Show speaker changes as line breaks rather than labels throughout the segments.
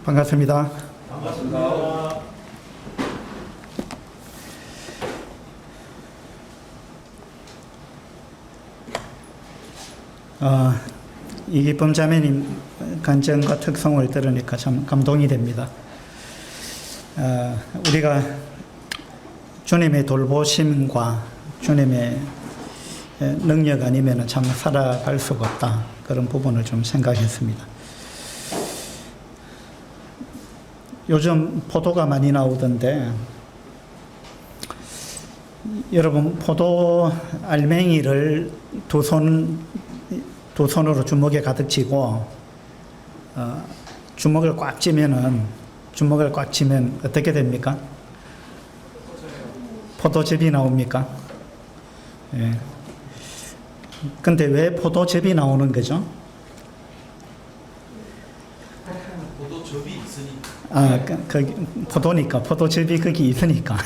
반갑습니다.
반갑습니다.
이기쁨 자매님 간증과 특성을 들으니까 참 감동이 됩니다. 우리가 주님의 돌보심과 주님의 능력 아니면 참 살아갈 수가 없다. 그런 부분을 좀 생각했습니다. 요즘 포도가 많이 나오던데, 여러분, 포도 알맹이를 두 손으로 주먹에 가득 쥐고, 주먹을 꽉 쥐면 어떻게 됩니까? 포도즙이 나옵니까? 예. 근데 왜 포도즙이 나오는 거죠?
포도즙이 있으니까.
포도니까, 포도즙이 거기 있으니까.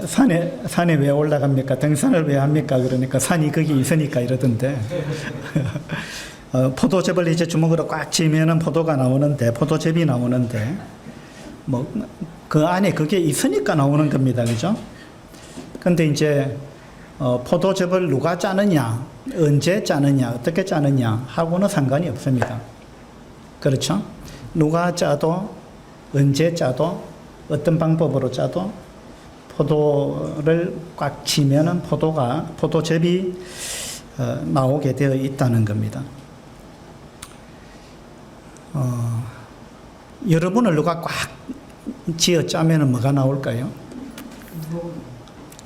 산에 왜 올라갑니까? 등산을 왜 합니까? 그러니까 산이 거기 있으니까 이러던데. 포도즙을 이제 주먹으로 꽉 쥐면은 포도가 나오는데, 포도즙이 나오는데, 그 안에 그게 있으니까 나오는 겁니다. 그죠? 근데 이제, 포도즙을 누가 짜느냐, 언제 짜느냐, 어떻게 짜느냐 하고는 상관이 없습니다. 그렇죠? 누가 짜도, 언제 짜도, 어떤 방법으로 짜도, 포도를 꽉 쥐면은 포도즙이 나오게 되어 있다는 겁니다. 여러분을 누가 꽉 쥐어 짜면은 뭐가 나올까요?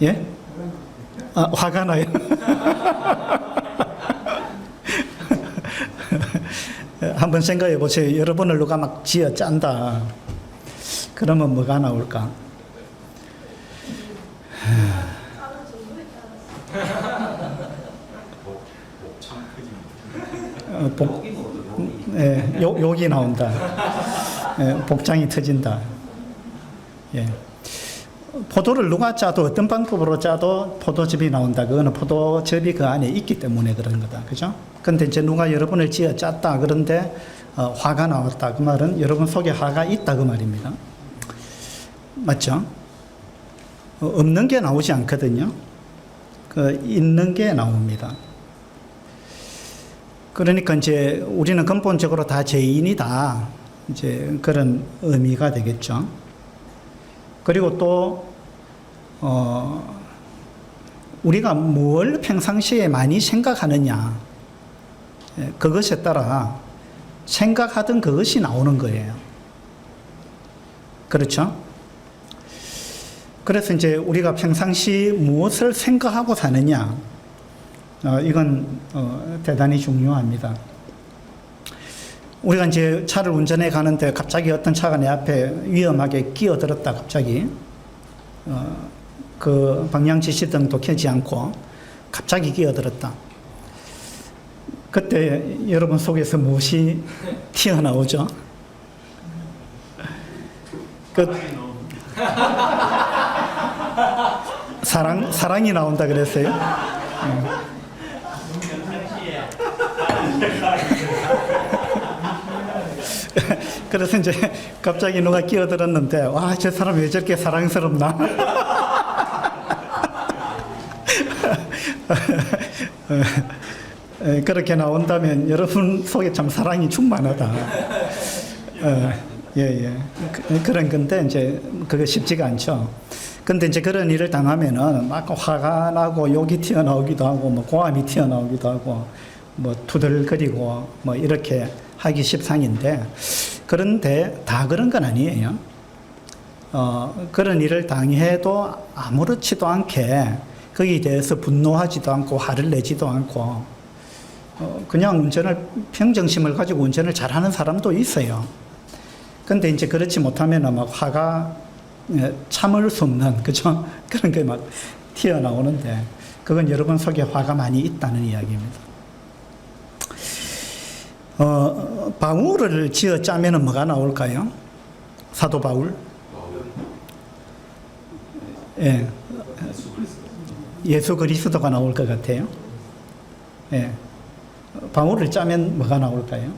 예? 화가 나요. 한번 생각해 보세요. 여러분을 누가 막 쥐어 짠다. 그러면 뭐가 나올까? 욕이 나온다. 복장이 터진다. 예. 포도를 누가 짜도 어떤 방법으로 짜도 포도즙이 나온다. 그거는 포도즙이 그 안에 있기 때문에 그런 거다. 그죠? 근데 이제 누가 여러분을 쥐어 짰다. 그런데 화가 나왔다. 그 말은 여러분 속에 화가 있다. 그 말입니다. 맞죠? 없는 게 나오지 않거든요. 있는 게 나옵니다. 그러니까 이제 우리는 근본적으로 다 죄인이다. 이제 그런 의미가 되겠죠. 그리고 또, 우리가 뭘 평상시에 많이 생각하느냐, 그것에 따라 생각하던 그것이 나오는 거예요. 그렇죠? 그래서 이제 우리가 평상시 무엇을 생각하고 사느냐, 이건 대단히 중요합니다. 우리가 이제 차를 운전해 가는데 갑자기 어떤 차가 내 앞에 위험하게 끼어들었다, 갑자기. 그 방향 지시등도 켜지 않고 갑자기 끼어들었다. 그때 여러분 속에서 무엇이 튀어나오죠? 사랑이 나온다 그랬어요? 그래서 이제 갑자기 누가 끼어들었는데, 와, 저 사람 왜 저렇게 사랑스럽나? 그렇게 나온다면 여러분 속에 참 사랑이 충만하다. 그런 건데, 이제 그거 쉽지가 않죠. 근데 이제 그런 일을 당하면은 막 화가 나고 욕이 튀어나오기도 하고, 고함이 튀어나오기도 하고, 투덜거리고, 이렇게 하기 십상인데, 그런데 다 그런 건 아니에요. 그런 일을 당해도 아무렇지도 않게 거기에 대해서 분노하지도 않고 화를 내지도 않고, 그냥 평정심을 가지고 운전을 잘하는 사람도 있어요. 근데 이제 그렇지 못하면 막 화가 참을 수 없는, 그죠? 그런 게 막 튀어나오는데, 그건 여러분 속에 화가 많이 있다는 이야기입니다. 바울을 지어 짜면은 뭐가 나올까요? 사도 바울? 예. 예수 그리스도가 나올 것 같아요. 예. 바울을 짜면 뭐가 나올까요?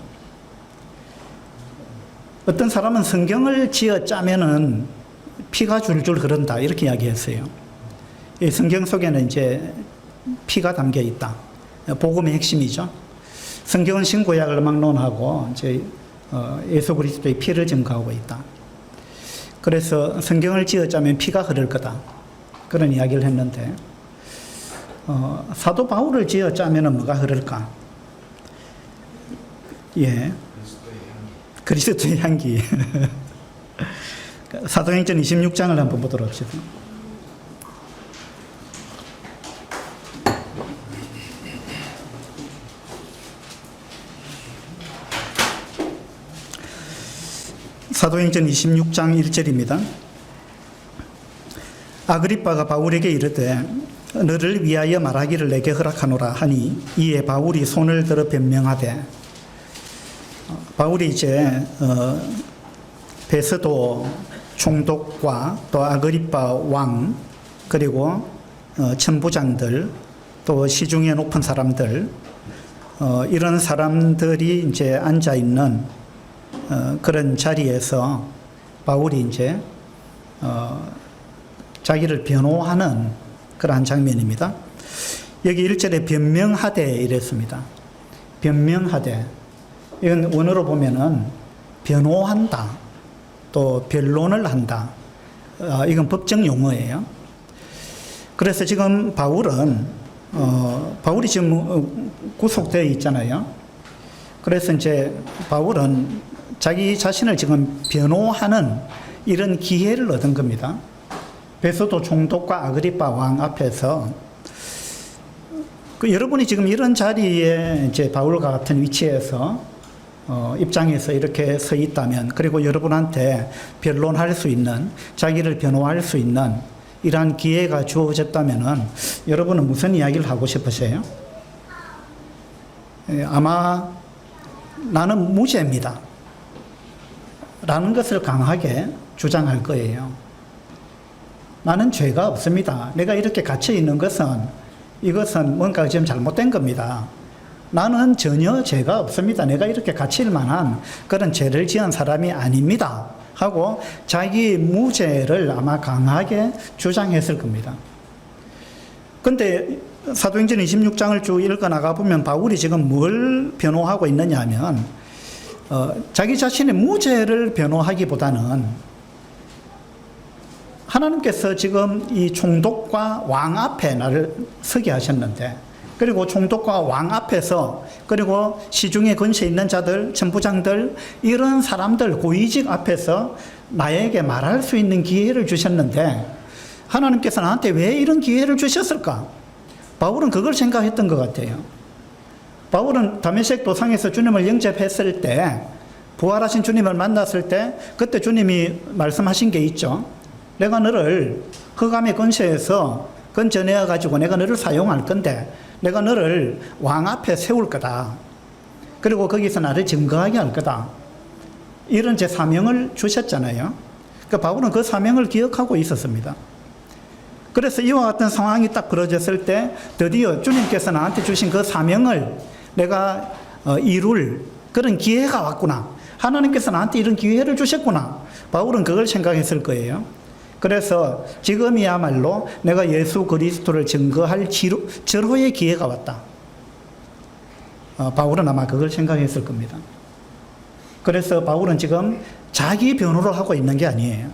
어떤 사람은 성경을 지어 짜면은 피가 줄줄 흐른다 이렇게 이야기했어요. 이 성경 속에는 이제 피가 담겨 있다. 복음의 핵심이죠. 성경은 신구약을 막론하고 이제 예수 그리스도의 피를 증거하고 있다. 그래서 성경을 지어 짜면 피가 흐를 거다. 그런 이야기를 했는데 사도 바울을 지어 짜면은 뭐가 흐를까? 예. 그리스도의 향기. 사도행전 26장을 한번 보도록 합시다. 사도행전 26장 1절입니다. 아그리빠가 바울에게 이르되 너를 위하여 말하기를 내게 허락하노라 하니 이에 바울이 손을 들어 변명하되 바울이 이제 베스도 총독과 또 아그리빠 왕 그리고 천부장들 또 시중에 높은 사람들 이런 사람들이 이제 앉아 있는 그런 자리에서 바울이 이제 자기를 변호하는 그러한 장면입니다. 여기 1절에 변명하되 이랬습니다. 변명하되 이건 원어로 보면은 변호한다 또 변론을 한다 이건 법정 용어예요. 그래서 지금 바울이 지금 구속되어 있잖아요. 그래서 이제 바울은 자기 자신을 지금 변호하는 이런 기회를 얻은 겁니다. 베소도 총독과 아그리빠 왕 앞에서 여러분이 지금 이런 자리에 이제 바울과 같은 위치에서 입장에서 이렇게 서 있다면 그리고 여러분한테 변론할 수 있는 자기를 변호할 수 있는 이러한 기회가 주어졌다면은 여러분은 무슨 이야기를 하고 싶으세요? 아마 나는 무죄입니다. 라는 것을 강하게 주장할 거예요. 나는 죄가 없습니다. 내가 이렇게 갇혀 있는 이것은 뭔가 좀 잘못된 겁니다. 나는 전혀 죄가 없습니다. 내가 이렇게 갇힐 만한 그런 죄를 지은 사람이 아닙니다. 하고 자기 무죄를 아마 강하게 주장했을 겁니다. 근데 사도행전 26장을 쭉 읽어 나가 보면 바울이 지금 뭘 변호하고 있느냐 하면 자기 자신의 무죄를 변호하기보다는 하나님께서 지금 이 총독과 왕 앞에 나를 서게 하셨는데 그리고 총독과 왕 앞에서 그리고 시중에 근처에 있는 자들, 천부장들 이런 사람들 고위직 앞에서 나에게 말할 수 있는 기회를 주셨는데 하나님께서 나한테 왜 이런 기회를 주셨을까? 바울은 그걸 생각했던 것 같아요. 바울은 다메섹 도상에서 주님을 영접했을 때 부활하신 주님을 만났을 때 그때 주님이 말씀하신 게 있죠. 내가 너를 흑암의 근처에서 건져내어 가지고 내가 너를 사용할 건데 내가 너를 왕 앞에 세울 거다. 그리고 거기서 나를 증거하게 할 거다. 이런 제 사명을 주셨잖아요. 그러니까 바울은 그 사명을 기억하고 있었습니다. 그래서 이와 같은 상황이 딱 벌어졌을 때 드디어 주님께서 나한테 주신 그 사명을 내가 이룰 그런 기회가 왔구나. 하나님께서 나한테 이런 기회를 주셨구나. 바울은 그걸 생각했을 거예요. 그래서 지금이야말로 내가 예수 그리스도를 증거할 절호의 기회가 왔다. 바울은 아마 그걸 생각했을 겁니다. 그래서 바울은 지금 자기 변호를 하고 있는 게 아니에요.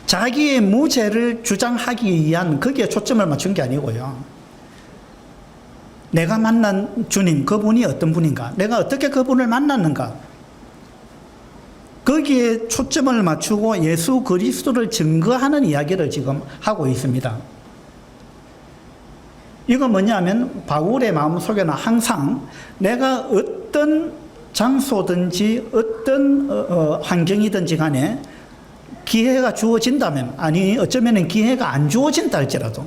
자기의 무죄를 주장하기 위한 거기에 초점을 맞춘 게 아니고요. 내가 만난 주님, 그분이 어떤 분인가? 내가 어떻게 그분을 만났는가? 거기에 초점을 맞추고 예수 그리스도를 증거하는 이야기를 지금 하고 있습니다. 이건 뭐냐면 바울의 마음속에는 항상 내가 어떤 장소든지 어떤 환경이든지 간에 기회가 주어진다면 아니 어쩌면 기회가 안 주어진다 할지라도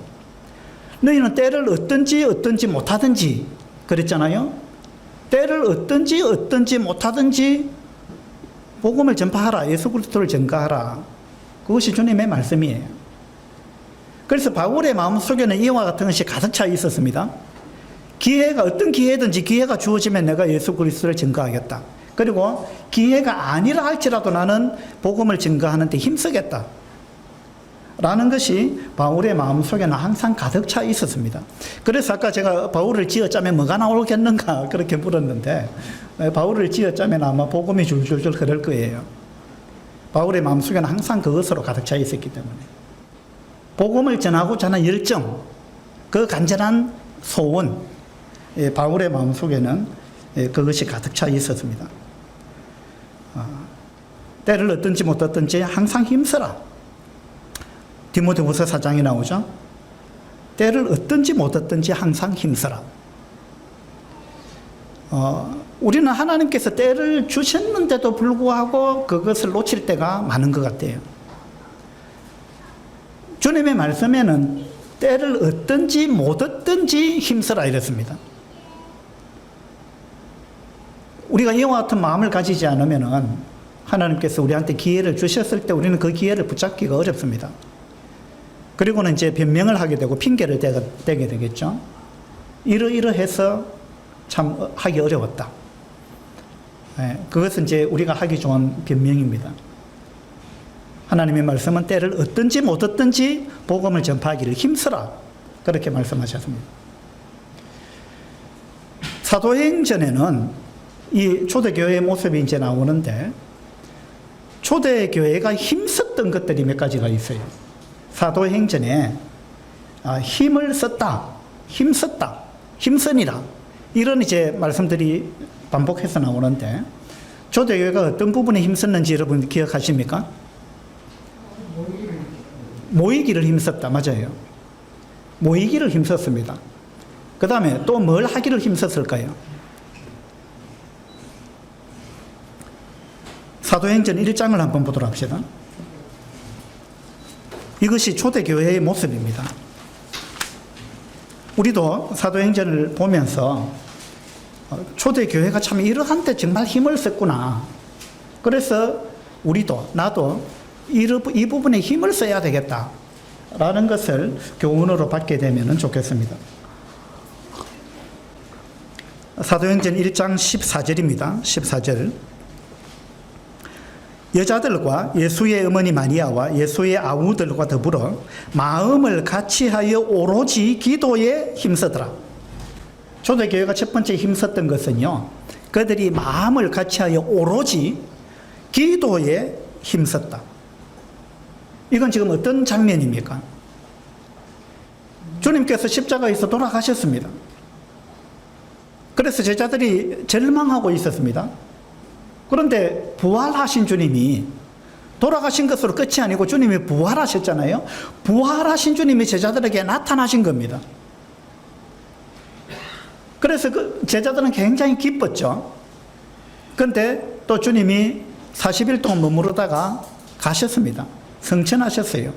너희는 때를 어떤지 못하든지 그랬잖아요. 때를 어떤지 못하든지 복음을 전파하라. 예수 그리스도를 증거하라. 그것이 주님의 말씀이에요. 그래서 바울의 마음속에는 이와 같은 것이 가득 차 있었습니다. 기회가 어떤 기회든지 기회가 주어지면 내가 예수 그리스도를 증거하겠다. 그리고 기회가 아니라 할지라도 나는 복음을 증거하는 데 힘쓰겠다. 라는 것이 바울의 마음속에는 항상 가득 차 있었습니다. 그래서 아까 제가 바울을 쥐어짜면 뭐가 나오겠는가 그렇게 물었는데 바울을 쥐어짜면 아마 복음이 줄줄줄 흐를 거예요. 바울의 마음속에는 항상 그것으로 가득 차 있었기 때문에 복음을 전하고자 하는 열정, 그 간절한 소원, 바울의 마음속에는 그것이 가득 차 있었습니다. 때를 어떤지 못 어떤지 항상 힘써라. 디모데후서 4장에 나오죠. 때를 어떤지 못 어떤지 항상 힘써라. 우리는 하나님께서 때를 주셨는데도 불구하고 그것을 놓칠 때가 많은 것 같아요. 주님의 말씀에는 때를 어떤지 못 어떤지 힘써라 이랬습니다. 우리가 이와 같은 마음을 가지지 않으면 하나님께서 우리한테 기회를 주셨을 때 우리는 그 기회를 붙잡기가 어렵습니다. 그리고는 이제 변명을 하게 되고 핑계를 대게 되겠죠. 이러이러해서 참 하기 어려웠다. 그것은 이제 우리가 하기 좋은 변명입니다. 하나님의 말씀은 때를 어떤지 못 어떤지 복음을 전파하기를 힘써라. 그렇게 말씀하셨습니다. 사도행전에는 이 초대교회의 모습이 이제 나오는데 초대교회가 힘썼던 것들이 몇 가지가 있어요. 사도행전에 힘을 썼다, 힘썼다, 힘쓰니라 이런 이제 말씀들이 반복해서 나오는데 초대교회가 어떤 부분에 힘썼는지 여러분 기억하십니까? 모이기를 힘썼다. 맞아요. 모이기를 힘썼습니다. 그 다음에 또 뭘 하기를 힘썼을까요? 사도행전 1장을 한번 보도록 합시다. 이것이 초대교회의 모습입니다. 우리도 사도행전을 보면서 초대교회가 참 이러한데 정말 힘을 썼구나. 그래서 우리도 나도 이 부분에 힘을 써야 되겠다 라는 것을 교훈으로 받게 되면 좋겠습니다. 사도행전 1장 14절입니다. 14절. 여자들과 예수의 어머니 마리아와 예수의 아우들과 더불어 마음을 같이하여 오로지 기도에 힘쓰더라. 초대교회가 첫 번째 힘썼던 것은요, 그들이 마음을 같이하여 오로지 기도에 힘썼다. 이건 지금 어떤 장면입니까? 주님께서 십자가에서 돌아가셨습니다. 그래서 제자들이 절망하고 있었습니다. 그런데 부활하신 주님이 돌아가신 것으로 끝이 아니고 주님이 부활하셨잖아요. 부활하신 주님이 제자들에게 나타나신 겁니다. 그래서 그 제자들은 굉장히 기뻤죠. 그런데 또 주님이 40일 동안 머무르다가 가셨습니다. 성천하셨어요.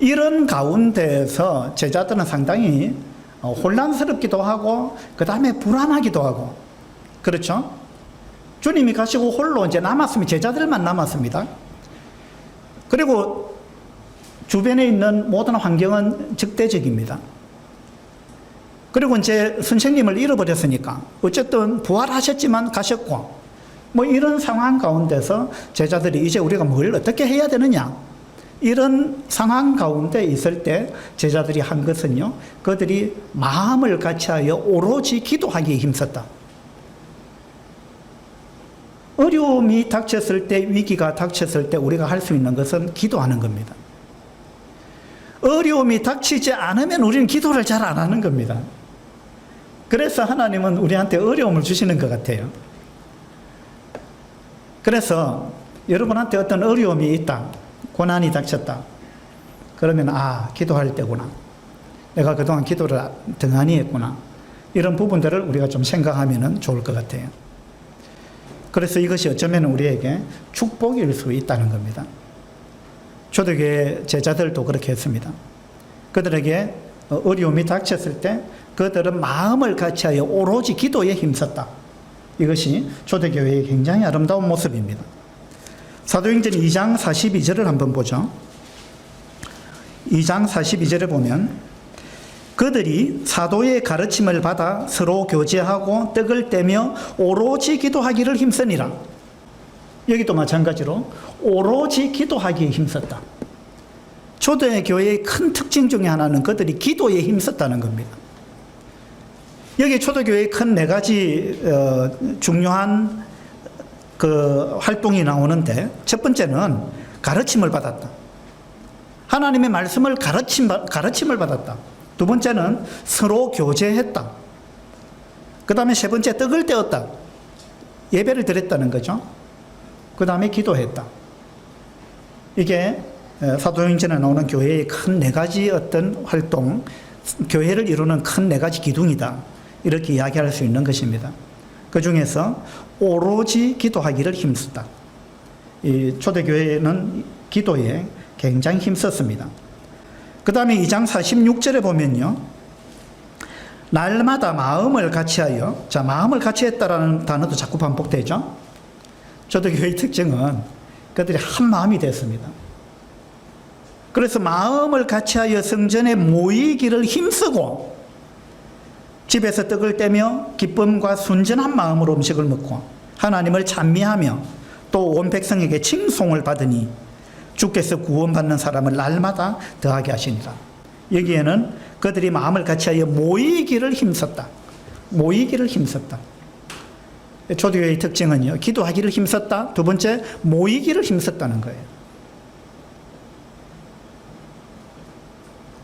이런 가운데서 제자들은 상당히 혼란스럽기도 하고 그 다음에 불안하기도 하고 그렇죠? 주님이 가시고 홀로 이제 남았으면 제자들만 남았습니다. 그리고 주변에 있는 모든 환경은 적대적입니다. 그리고 이제 선생님을 잃어버렸으니까 어쨌든 부활하셨지만 가셨고 뭐 이런 상황 가운데서 제자들이 이제 우리가 뭘 어떻게 해야 되느냐 이런 상황 가운데 있을 때 제자들이 한 것은요, 그들이 마음을 같이하여 오로지 기도하기에 힘썼다. 어려움이 닥쳤을 때, 위기가 닥쳤을 때 우리가 할 수 있는 것은 기도하는 겁니다. 어려움이 닥치지 않으면 우리는 기도를 잘 안 하는 겁니다. 그래서 하나님은 우리한테 어려움을 주시는 것 같아요. 그래서 여러분한테 어떤 어려움이 있다, 고난이 닥쳤다. 그러면 기도할 때구나. 내가 그동안 기도를 등한히 했구나. 이런 부분들을 우리가 좀 생각하면 좋을 것 같아요. 그래서 이것이 어쩌면 우리에게 축복일 수 있다는 겁니다. 초대교회 제자들도 그렇게 했습니다. 그들에게 어려움이 닥쳤을 때 그들은 마음을 같이하여 오로지 기도에 힘썼다. 이것이 초대교회의 굉장히 아름다운 모습입니다. 사도행전 2장 42절을 한번 보죠. 2장 42절에 보면 그들이 사도의 가르침을 받아 서로 교제하고 떡을 떼며 오로지 기도하기를 힘쓰니라. 여기도 마찬가지로 오로지 기도하기에 힘썼다. 초대교회의 큰 특징 중에 하나는 그들이 기도에 힘썼다는 겁니다. 여기 초대교회의 큰 네 가지 중요한 그 활동이 나오는데, 첫 번째는 가르침을 받았다. 하나님의 말씀을 가르침을 받았다. 두 번째는 서로 교제했다. 그 다음에 세 번째 떡을 떼었다. 예배를 드렸다는 거죠. 그 다음에 기도했다. 이게 사도행전에 나오는 교회의 큰 네 가지 어떤 활동, 교회를 이루는 큰 네 가지 기둥이다. 이렇게 이야기할 수 있는 것입니다. 그 중에서 오로지 기도하기를 힘썼다. 이 초대교회는 기도에 굉장히 힘썼습니다. 그 다음에 2장 46절에 보면요, 날마다 마음을 같이하여, 자, 마음을 같이했다라는 단어도 자꾸 반복되죠. 초대교회의 특징은 그들이 한 마음이 됐습니다. 그래서 마음을 같이하여 성전에 모이기를 힘쓰고 집에서 떡을 떼며 기쁨과 순전한 마음으로 음식을 먹고 하나님을 찬미하며 또 온 백성에게 칭송을 받으니 주께서 구원받는 사람을 날마다 더하게 하시니라. 여기에는 그들이 마음을 같이하여 모이기를 힘썼다. 모이기를 힘썼다. 초대교회의 특징은요, 기도하기를 힘썼다. 두 번째, 모이기를 힘썼다는 거예요.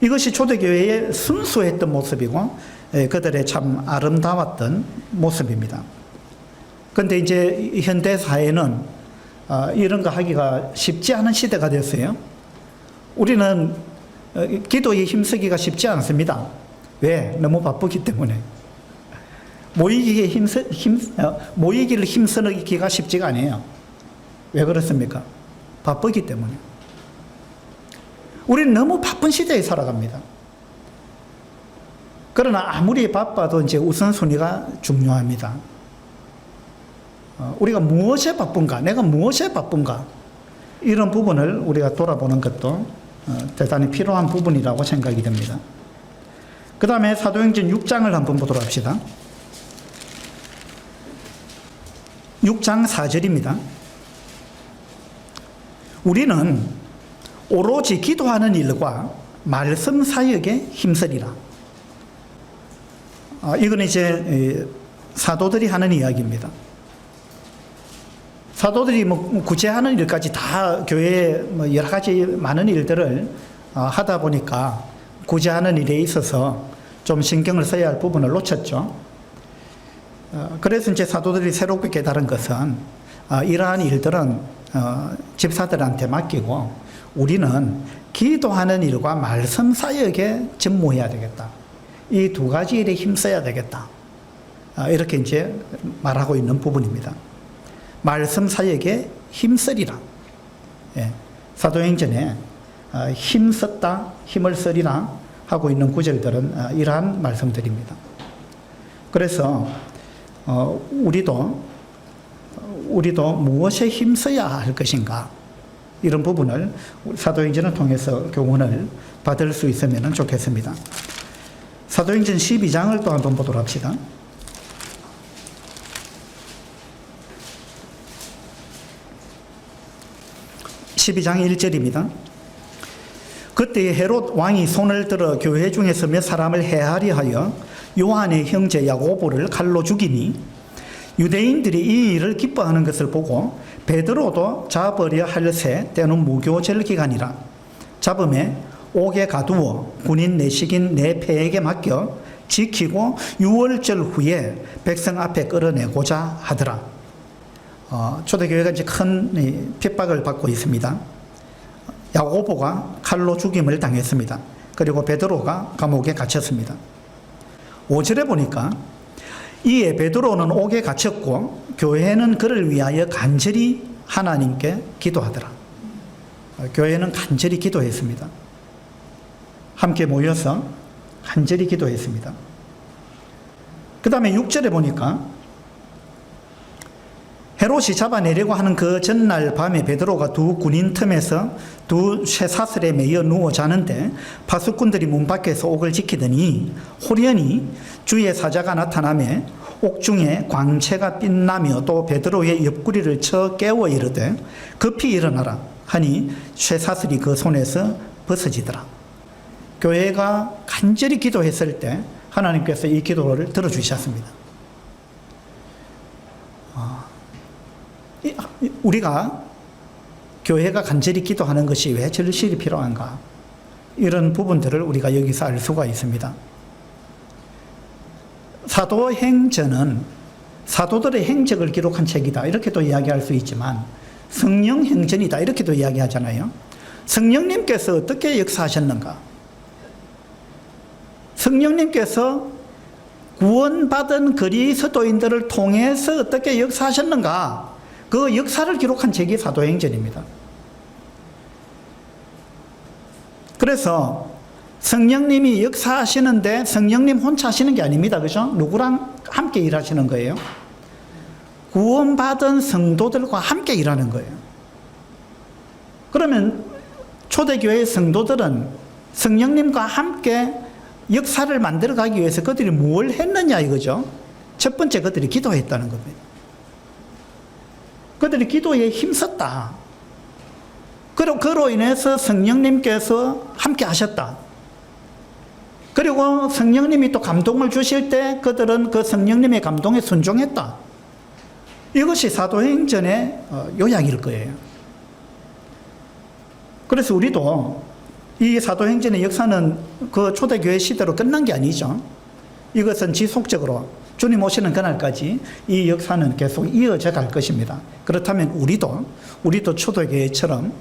이것이 초대교회의 순수했던 모습이고 그들의 참 아름다웠던 모습입니다. 그런데 이제 현대 사회는 이런 거 하기가 쉽지 않은 시대가 됐어요. 우리는 기도에 힘쓰기가 쉽지 않습니다. 왜? 너무 바쁘기 때문에. 모이기를 힘쓰기가 쉽지가 않아요. 왜 그렇습니까? 바쁘기 때문에. 우리는 너무 바쁜 시대에 살아갑니다. 그러나 아무리 바빠도 이제 우선순위가 중요합니다. 우리가 무엇에 바쁜가, 내가 무엇에 바쁜가, 이런 부분을 우리가 돌아보는 것도 대단히 필요한 부분이라고 생각이 됩니다. 그 다음에 사도행전 6장을 한번 보도록 합시다. 6장 4절입니다. 우리는 오로지 기도하는 일과 말씀 사역에 힘쓰리라. 이건 이제 사도들이 하는 이야기입니다. 사도들이 뭐 구제하는 일까지 다 교회에 뭐 여러 가지 많은 일들을 하다 보니까 구제하는 일에 있어서 좀 신경을 써야 할 부분을 놓쳤죠. 그래서 이제 사도들이 새롭게 깨달은 것은 이러한 일들은 집사들한테 맡기고 우리는 기도하는 일과 말씀 사역에 전무해야 되겠다. 이 두 가지 일에 힘써야 되겠다. 이렇게 이제 말하고 있는 부분입니다. 말씀 사역에 힘쓰리라. 예, 사도행전에 힘썼다, 힘을 쓰리라 하고 있는 구절들은 이러한 말씀들입니다. 그래서 우리도 무엇에 힘써야 할 것인가, 이런 부분을 사도행전을 통해서 교훈을 받을 수 있으면 좋겠습니다. 사도행전 12장을 또 한번 보도록 합시다. 12장 1절입니다. 그때 헤롯 왕이 손을 들어 교회 중에서 몇 사람을 해하려 하여 요한의 형제 야고보를 칼로 죽이니 유대인들이 이 일을 기뻐하는 것을 보고 베드로도 잡으려 할새 때는 무교절 기간이라. 잡음에 옥에 가두어 군인 내식인 내 패에게 맡겨 지키고 6월절 후에 백성 앞에 끌어내고자 하더라. 초대교회가 이제 큰 핍박을 받고 있습니다. 야고보가 칼로 죽임을 당했습니다. 그리고 베드로가 감옥에 갇혔습니다. 5절에 보니까 이에 베드로는 옥에 갇혔고 교회는 그를 위하여 간절히 하나님께 기도하더라. 교회는 간절히 기도했습니다. 함께 모여서 간절히 기도했습니다. 그 다음에 6절에 보니까 헤롯이 잡아내려고 하는 그 전날 밤에 베드로가 두 군인 틈에서 두 쇠사슬에 매여 누워 자는데 파수꾼들이 문 밖에서 옥을 지키더니 호련히 주의 사자가 나타나매 옥중에 광채가 빛나며 또 베드로의 옆구리를 쳐 깨워 이르되 급히 일어나라 하니 쇠사슬이 그 손에서 벗어지더라. 교회가 간절히 기도했을 때 하나님께서 이 기도를 들어주셨습니다. 우리가 교회가 간절히 기도하는 것이 왜 절실히 필요한가? 이런 부분들을 우리가 여기서 알 수가 있습니다. 사도행전은 사도들의 행적을 기록한 책이다 이렇게도 이야기할 수 있지만 성령행전이다 이렇게도 이야기하잖아요. 성령님께서 어떻게 역사하셨는가? 성령님께서 구원받은 그리스도인들을 통해서 어떻게 역사하셨는가? 그 역사를 기록한 책이 사도행전입니다. 그래서 성령님이 역사하시는데 성령님 혼자 하시는 게 아닙니다. 그죠? 누구랑 함께 일하시는 거예요? 구원받은 성도들과 함께 일하는 거예요. 그러면 초대교회 성도들은 성령님과 함께 역사를 만들어가기 위해서 그들이 뭘 했느냐 이거죠. 첫 번째 그들이 기도했다는 겁니다. 그들이 기도에 힘썼다. 그리고 그로 인해서 성령님께서 함께 하셨다. 그리고 성령님이 또 감동을 주실 때 그들은 그 성령님의 감동에 순종했다. 이것이 사도행전의 요약일 거예요. 그래서 우리도 이 사도행전의 역사는 그 초대교회 시대로 끝난 게 아니죠. 이것은 지속적으로 주님 오시는 그날까지 이 역사는 계속 이어져 갈 것입니다. 그렇다면 우리도 초대교회처럼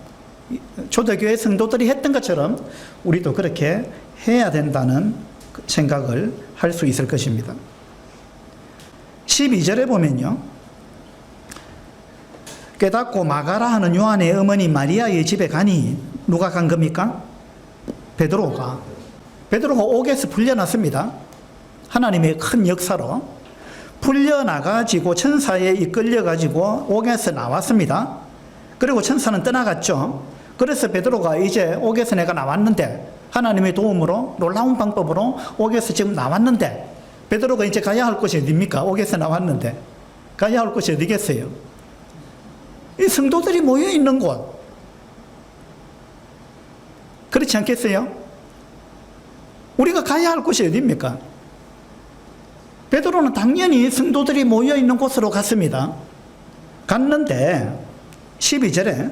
초대교회 성도들이 했던 것처럼 우리도 그렇게 해야 된다는 생각을 할 수 있을 것입니다. 12절에 보면요. 깨닫고 마가라 하는 요한의 어머니 마리아의 집에 가니 누가 간 겁니까? 베드로가 옥에서 풀려났습니다. 하나님의 큰 역사로 풀려나가지고 천사에 이끌려가지고 옥에서 나왔습니다. 그리고 천사는 떠나갔죠. 그래서 베드로가 이제 옥에서 내가 나왔는데 하나님의 도움으로 놀라운 방법으로 옥에서 지금 나왔는데 베드로가 이제 가야 할 곳이 어디입니까? 옥에서 나왔는데 가야 할 곳이 어디겠어요? 이 성도들이 모여있는 곳. 그렇지 않겠어요? 우리가 가야 할 곳이 어디입니까? 베드로는 당연히 성도들이 모여있는 곳으로 갔습니다. 갔는데 12절에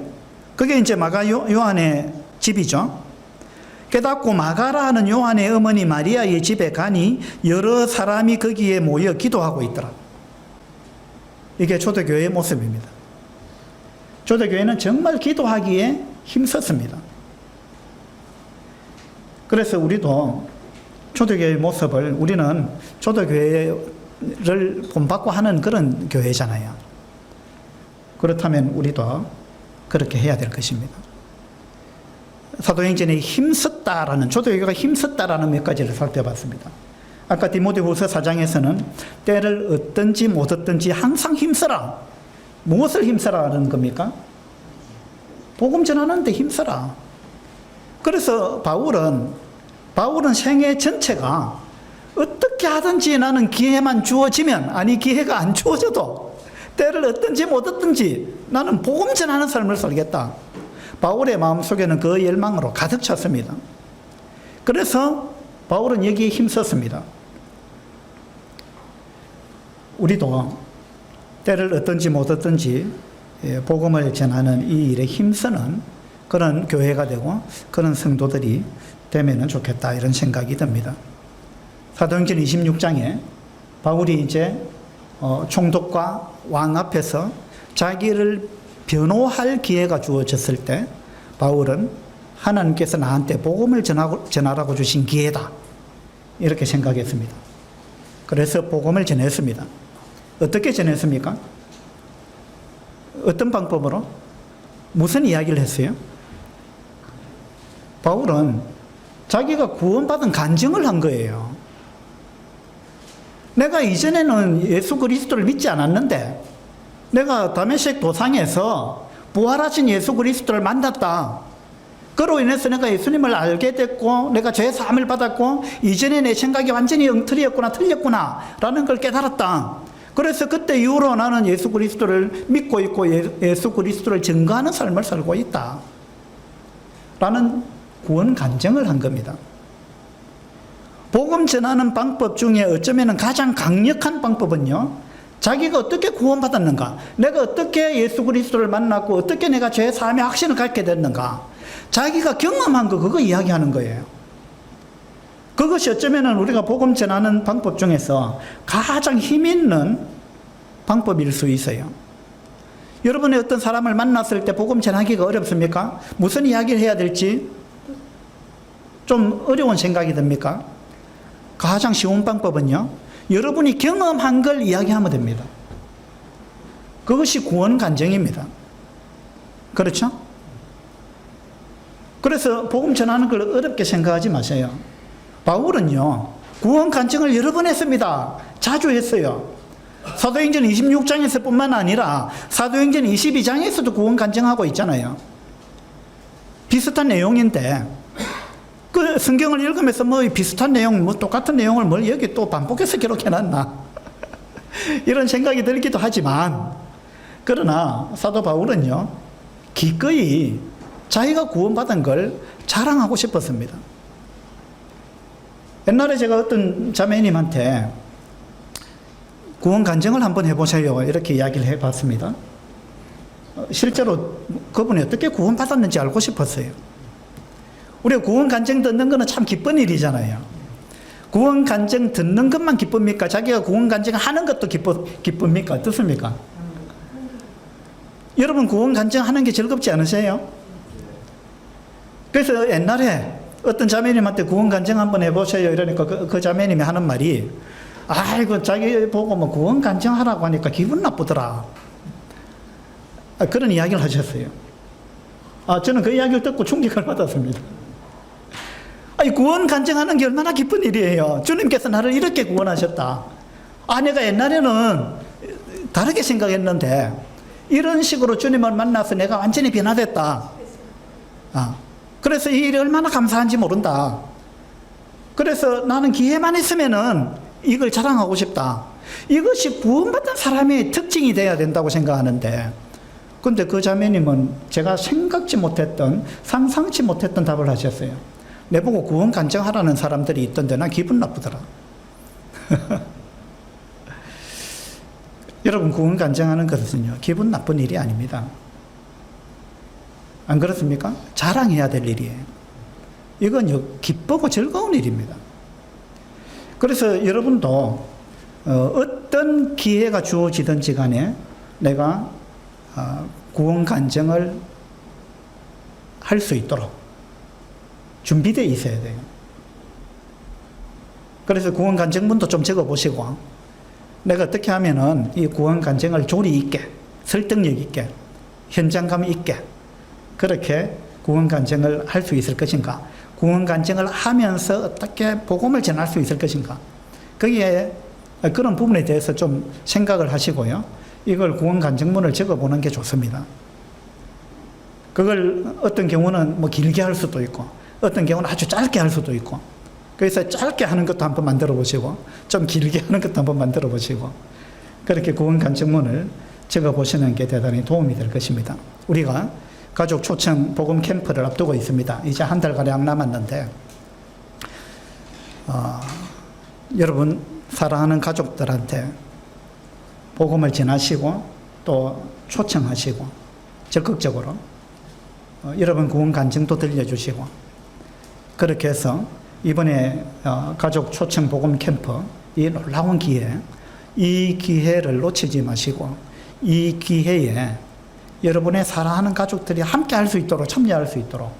그게 이제 마가 요한의 집이죠. 깨닫고 마가라 하는 요한의 어머니 마리아의 집에 가니 여러 사람이 거기에 모여 기도하고 있더라. 이게 초대교회의 모습입니다. 초대교회는 정말 기도하기에 힘썼습니다. 그래서 우리도 초대교회의 모습을 우리는 초대교회를 본받고 하는 그런 교회잖아요. 그렇다면 우리도 그렇게 해야 될 것입니다. 사도행전에 힘썼다라는 초대교회가 힘썼다라는 몇 가지를 살펴봤습니다. 아까 디모데후서 4장에서는 때를 얻든지 못 얻든지 항상 힘써라. 무엇을 힘써라는 겁니까? 복음 전하는데 힘써라. 그래서 바울은 생애 전체가 어떻게 하든지 나는 기회만 주어지면, 아니 기회가 안 주어져도 때를 얻든지 못 얻든지 나는 복음 전하는 삶을 살겠다. 바울의 마음속에는 그 열망으로 가득 찼습니다. 그래서 바울은 여기에 힘썼습니다. 우리도 때를 얻든지 못 얻든지 복음을 전하는 이 일에 힘쓰는 그런 교회가 되고 그런 성도들이 되면 좋겠다 이런 생각이 듭니다. 사도행전 26장에 바울이 이제 총독과 왕 앞에서 자기를 변호할 기회가 주어졌을 때 바울은 하나님께서 나한테 복음을 전하라고 주신 기회다 이렇게 생각했습니다. 그래서 복음을 전했습니다. 어떻게 전했습니까? 어떤 방법으로? 무슨 이야기를 했어요? 바울은 자기가 구원받은 간증을 한 거예요. 내가 이전에는 예수 그리스도를 믿지 않았는데 내가 다메섹 도상에서 부활하신 예수 그리스도를 만났다. 그로 인해서 내가 예수님을 알게 됐고 내가 죄 사함을 받았고 이전에 내 생각이 완전히 엉터리였구나 틀렸구나 라는 걸 깨달았다. 그래서 그때 이후로 나는 예수 그리스도를 믿고 있고 예수 그리스도를 증거하는 삶을 살고 있다 라는 구원 간증을 한 겁니다. 복음 전하는 방법 중에 어쩌면 가장 강력한 방법은요, 자기가 어떻게 구원받았는가, 내가 어떻게 예수 그리스도를 만났고 어떻게 내가 죄 사함의 확신을 갖게 됐는가, 자기가 경험한 거 그거 이야기하는 거예요. 그것이 어쩌면 우리가 복음 전하는 방법 중에서 가장 힘 있는 방법일 수 있어요. 여러분이 어떤 사람을 만났을 때 복음 전하기가 어렵습니까? 무슨 이야기를 해야 될지 좀 어려운 생각이 듭니까? 가장 쉬운 방법은요, 여러분이 경험한 걸 이야기하면 됩니다. 그것이 구원 간증입니다. 그렇죠? 그래서 복음 전하는 걸 어렵게 생각하지 마세요. 바울은요, 구원 간증을 여러 번 했습니다. 자주 했어요. 사도행전 26장에서 뿐만 아니라 사도행전 22장에서도 구원 간증하고 있잖아요. 비슷한 내용인데 그 성경을 읽으면서 뭐 비슷한 내용, 뭐 똑같은 내용을 뭘 여기 또 반복해서 기록해놨나 이런 생각이 들기도 하지만, 그러나 사도 바울은요 기꺼이 자기가 구원받은 걸 자랑하고 싶었습니다. 옛날에 제가 어떤 자매님한테 구원 간증을 한번 해보세요 이렇게 이야기를 해봤습니다. 실제로 그분이 어떻게 구원받았는지 알고 싶었어요. 우리가 구원 간증 듣는 거는 참 기쁜 일이잖아요. 구원 간증 듣는 것만 기쁩니까? 자기가 구원 간증 하는 것도 기쁩니까? 어떻습니까? 여러분 구원 간증 하는 게 즐겁지 않으세요? 그래서 옛날에 어떤 자매님한테 구원 간증 한번 해보세요 이러니까 그 자매님이 하는 말이, 아이고 자기 보고 뭐 구원 간증하라고 하니까 기분 나쁘더라, 그런 이야기를 하셨어요. 저는 그 이야기를 듣고 충격을 받았습니다. 구원 간증하는 게 얼마나 기쁜 일이에요. 주님께서 나를 이렇게 구원하셨다. 내가 옛날에는 다르게 생각했는데 이런 식으로 주님을 만나서 내가 완전히 변화됐다. 그래서 이 일이 얼마나 감사한지 모른다. 그래서 나는 기회만 있으면은 이걸 자랑하고 싶다. 이것이 구원받은 사람의 특징이 돼야 된다고 생각하는데, 근데 그 자매님은 제가 생각지 못했던, 상상치 못했던 답을 하셨어요. 내보고 구원 간증하라는 사람들이 있던데 난 기분 나쁘더라. 여러분 구원 간증하는 것은요 기분 나쁜 일이 아닙니다. 안 그렇습니까? 자랑해야 될 일이에요. 이건 기쁘고 즐거운 일입니다. 그래서 여러분도 어떤 기회가 주어지든지 간에 내가 구원 간증을 할 수 있도록 준비되어 있어야 돼요. 그래서 구원 간증문도 좀 적어보시고, 내가 어떻게 하면은 이 구원 간증을 조리 있게, 설득력 있게, 현장감 있게 그렇게 구원 간증을 할 수 있을 것인가, 구원 간증을 하면서 어떻게 복음을 전할 수 있을 것인가, 거기에 그런 부분에 대해서 좀 생각을 하시고요, 이걸 구원 간증문을 적어보는 게 좋습니다. 그걸 어떤 경우는 뭐 길게 할 수도 있고 어떤 경우는 아주 짧게 할 수도 있고, 그래서 짧게 하는 것도 한번 만들어 보시고 좀 길게 하는 것도 한번 만들어 보시고 그렇게 구원 간증문을 적어 보시는 게 대단히 도움이 될 것입니다. 우리가 가족 초청 복음 캠프를 앞두고 있습니다. 이제 한 달가량 남았는데 여러분 사랑하는 가족들한테 복음을 전하시고 또 초청하시고 적극적으로 여러분 구원 간증도 들려주시고, 그렇게 해서 이번에 가족 초청 복음 캠프 이 놀라운 기회, 이 기회를 놓치지 마시고 이 기회에 여러분의 사랑하는 가족들이 함께 할 수 있도록, 참여할 수 있도록